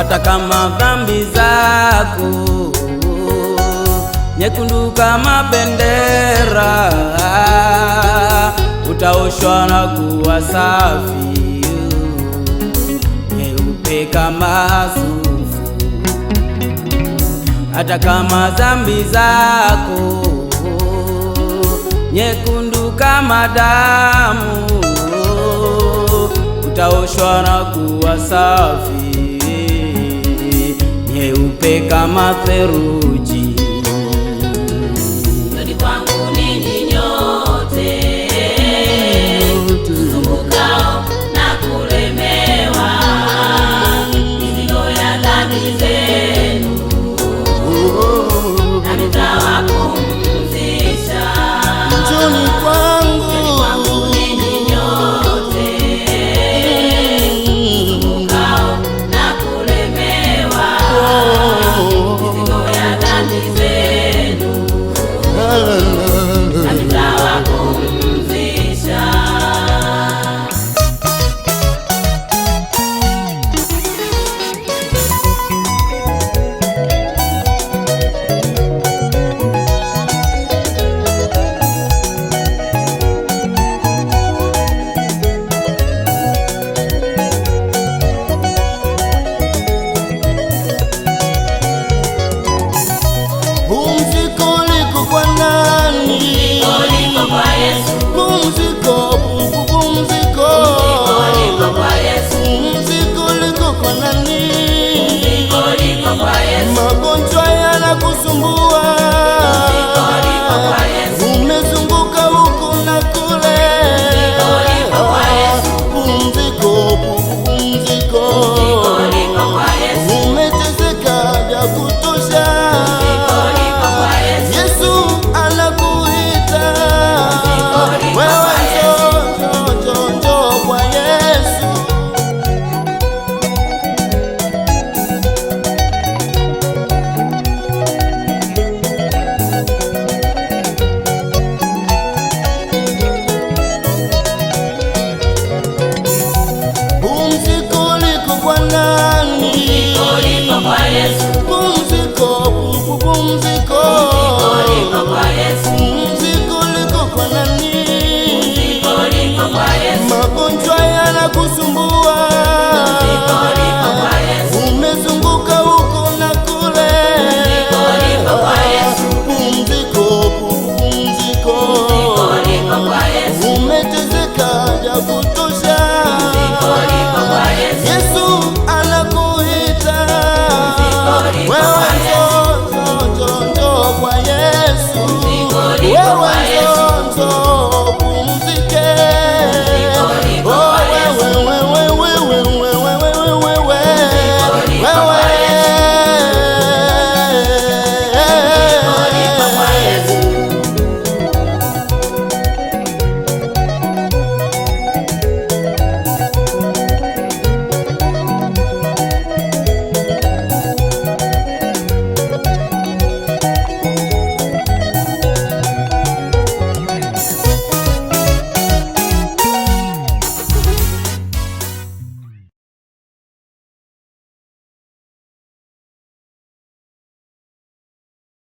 hata kama dhambi zako nyekundu kama bendera, utaoshwa na kuwa safi, nyeupe kama sufu. Hata kama dhambi zako nyekundu kama damu, utaoshwa na kuwa safi, nyeupe kama theluji. Njoni kwangu ninyi nyote msumbukao na kulemewa mizigo ya dhambi zenu, na nitawapumzisha. Njoni kwangu ninyi nyote msumbukao na kulemewa mizigo ya dhambi zenu, na nitawapumzisha. pumziko liko kwa nani? Liko kwa Yesu. Pumziko, pumziko Liko kwa Yesu. pumziko liko kwa nani? Liko kwa Yesu. Magonjwa yanakusumbua, Liko kwa Yesu. umezunguka huku na kule, Liko kwa Yesu. pumziko, pumziko Liko kwa Yesu. umeteseka vya kutosha, Yesu anakuita wewe, njoo kwa Yesu. Pumziko liko kwa nani? Liko kwa Yesu. Pumziko, pumziko Liko kwa Yesu. pumziko liko kwa nani? Liko kwa Yesu. Magonjwa yanakusumbua, Liko kwa Yesu. umezunguka huko na kule, Liko kwa Yesu. pumziko, pumziko Liko kwa Yesu. umeteseka vya